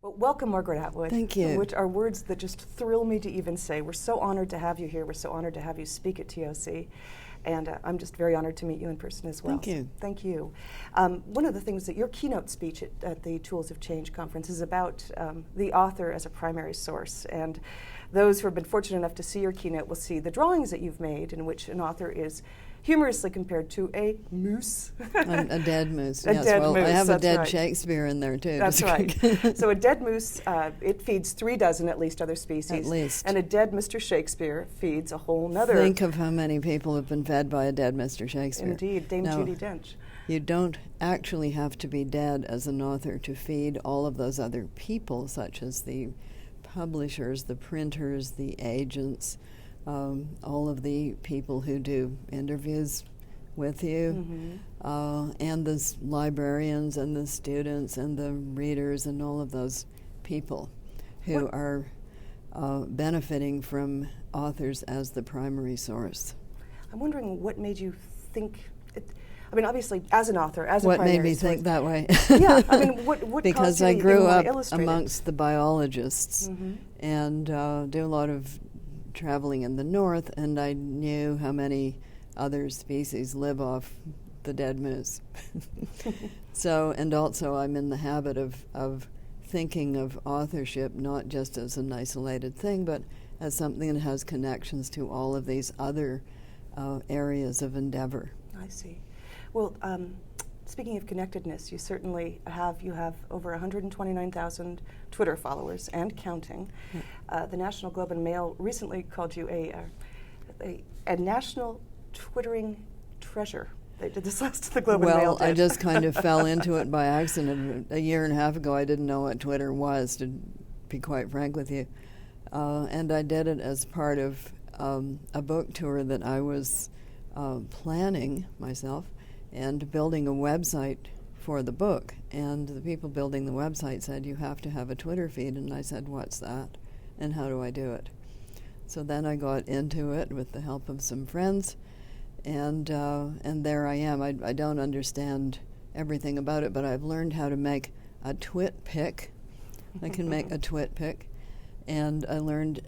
Well, welcome, Margaret Atwood. Thank you. Which are words that just thrill me to even say. We're so honored to have you here. We're so honored to have you speak at TOC. And I'm just very honored to meet you in person as well. Thank you. So, thank you. One of the things that your keynote speech at the Tools of Change conference is about the author as a primary source. And those who have been fortunate enough to see your keynote will see the drawings that you've made in which an author is humorously compared to a moose. A dead moose. A yes, dead well, moose, I have a that's dead right. Shakespeare in there too. That's right. So a dead moose, it feeds 3 dozen at least other species. At least. And a dead Mr. Shakespeare feeds a whole nother. Think of how many people have been fed by a dead Mr. Shakespeare. Indeed, Dame No, Judi Dench. You don't actually have to be dead as an author to feed all of those other people, such as the publishers, the printers, the agents, all of the people who do interviews with you, and the librarians and the students and the readers and all of those people who are benefiting from authors as the primary source. I'm wondering what made you think, I mean, obviously, as an author, as a What primary made me source, think that way? Yeah, I mean, what because caused you I to grew even wanna up illustrate it? amongst the biologists and do a lot of traveling in the north, and I knew how many other species live off the dead moose. So, and also I'm in the habit of thinking of authorship not just as an isolated thing, but as something that has connections to all of these other areas of endeavor. I see. Well, speaking of connectedness, you certainly have over 129,000 Twitter followers and counting. The National Globe and Mail recently called you a national Twittering treasure. They did this last the Globe and Mail Well, did. I just kind of fell into it by accident. A year and a half ago, I didn't know what Twitter was, to be quite frank with you. And I did it as part of a book tour that I was planning myself and building a website for the book. And the people building the website said, you have to have a Twitter feed. And I said, what's that? And how do I do it? So then I got into it with the help of some friends. And there I am. I don't understand everything about it, but I've learned how to make a twit pic. I can make a twit pic. And I learned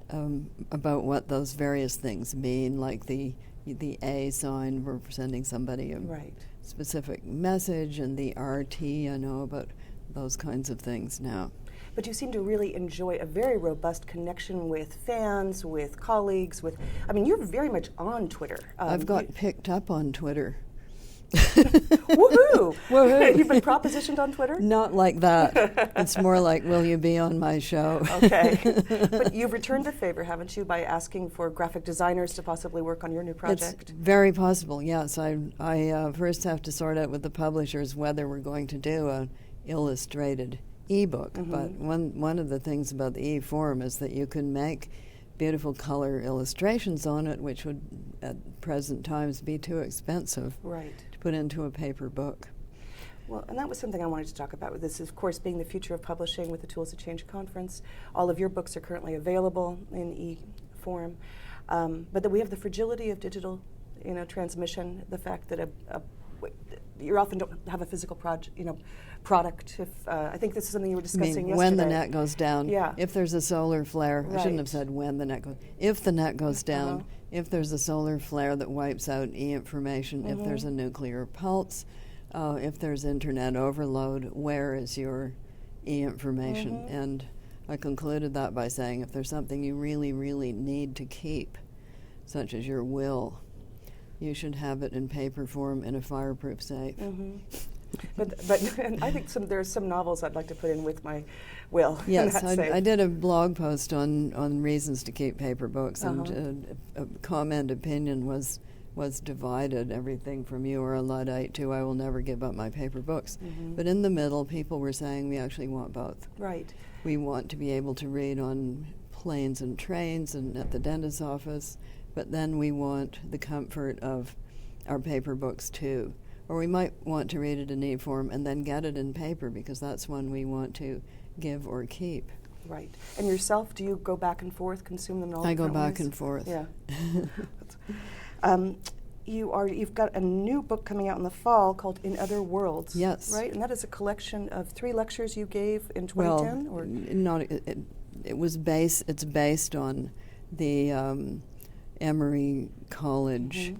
about what those various things mean, like the A sign for sending somebody a specific message, and the RT, I know about those kinds of things now. But you seem to really enjoy a very robust connection with fans, with colleagues, I mean, you're very much on Twitter. I've got picked up on Twitter. Woohoo! Woohoo! You've been propositioned on Twitter? Not like that. It's more like, will you be on my show? Okay. But you've returned the favor, haven't you, by asking for graphic designers to possibly work on your new project? It's very possible, yes. I first have to sort out with the publishers whether we're going to do an illustrated ebook. But one of the things about the e-form is that you can make beautiful color illustrations on it, which would at present times be too expensive to put into a paper book. Well, and that was something I wanted to talk about with this, of course, being the future of publishing with the Tools of Change conference. All of your books are currently available in e-form, but that we have the fragility of digital, transmission, the fact that you often don't have a physical product. If I think this is something you were discussing yesterday. When the net goes down. Yeah. If there's a solar flare, I shouldn't have said when the net goes. If the net goes down, if there's a solar flare that wipes out e-information, if there's a nuclear pulse, if there's internet overload, where is your e-information? And I concluded that by saying, if there's something you really, really need to keep, such as your will, you should have it in paper form in a fireproof safe. But I think there's some novels I'd like to put in with my will. Yes, I did a blog post on reasons to keep paper books, and a comment opinion was divided, everything from you are a Luddite to I will never give up my paper books. But in the middle, people were saying we actually want both. Right. We want to be able to read on planes and trains and at the dentist's office, but then we want the comfort of our paper books too. Or we might want to read it in e-form and then get it in paper, because that's one we want to give or keep. Right. And yourself, do you go back and forth, consume them in all I go different back ways? and forth. Yeah. you've got a new book coming out in the fall called In Other Worlds. Yes. Right? And that is a collection of 3 lectures you gave in 2010? Well, not it's based on the Emory College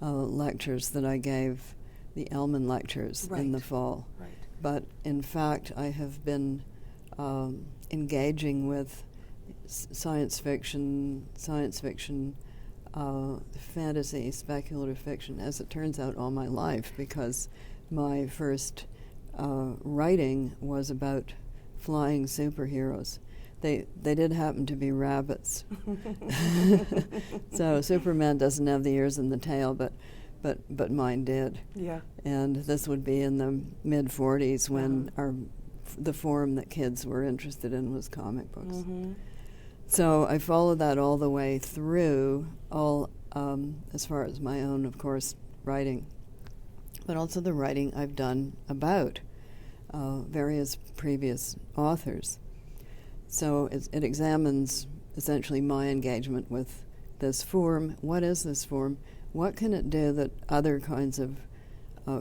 lectures that I gave, the Elman lectures in the fall. Right. But in fact, I have been engaging with science fiction, fantasy, speculative fiction, as it turns out, all my life, because my first writing was about flying superheroes. They did happen to be rabbits. So Superman doesn't have the ears and the tail, but mine did. Yeah. And this would be in the mid-40s when the form that kids were interested in was comic books. So I followed that all the way through, as far as my own, of course, writing, but also the writing I've done about various previous authors. So it examines essentially my engagement with this form. What is this form? What can it do that other kinds of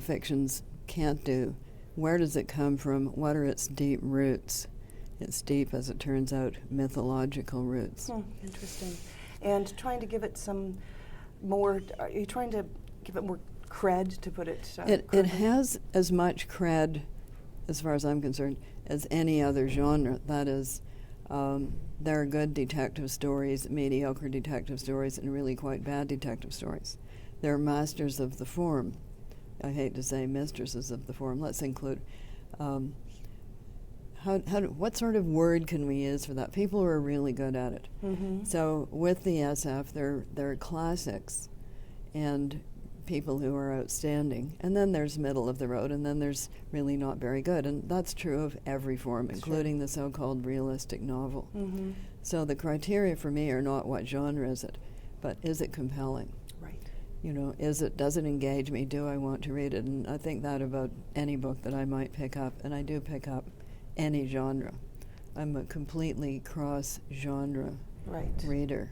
fictions can't do? Where does it come from? What are its deep roots? Its deep, as it turns out, mythological roots. Interesting. And trying to give it some more, are you trying to give it more cred, to put it It has as much cred, as far as I'm concerned, as any other genre. That is, there are good detective stories, mediocre detective stories, and really quite bad detective stories. They're masters of the form. I hate to say mistresses of the form. Let's include... what sort of word can we use for that? People are really good at it. So with the SF, there are classics and people who are outstanding. And then there's middle of the road, and then there's really not very good. And that's true of every form, including the so-called realistic novel. So the criteria for me are not what genre is it, but is it compelling? Right. You know, does it engage me? Do I want to read it? And I think that about any book that I might pick up, and I do pick up any genre. I'm a completely cross-genre reader.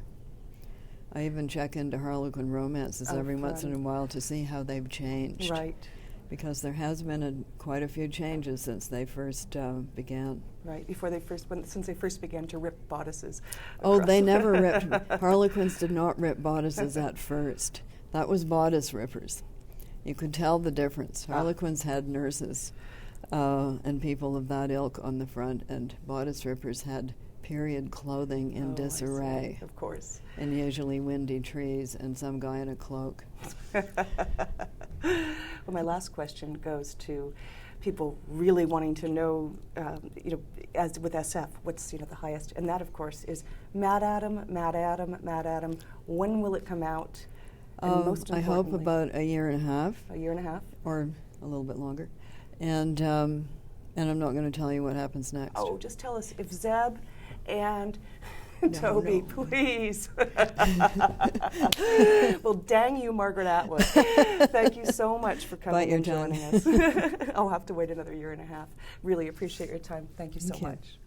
I even check into Harlequin romances every once in a while to see how they've changed. Right. Because there has been quite a few changes since they first began. Right, since they first began to rip bodices. Oh, they never ripped. Harlequins did not rip bodices at first. That was bodice rippers. You could tell the difference. Harlequins had nurses and people of that ilk on the front, and bodice rippers had period clothing in disarray. Of course. And usually windy trees and some guy in a cloak. Well, my last question goes to people really wanting to know, as with SF, what's the highest, and that, of course, is Mad Adam. When will it come out? And most I hope about a year and a half. A year and a half, or a little bit longer, and I'm not going to tell you what happens next. Oh, just tell us if Zeb and Toby, please. Well, dang you, Margaret Atwood. Thank you so much for coming and joining us. I'll have to wait another year and a half. Really appreciate your time. Thank you so much.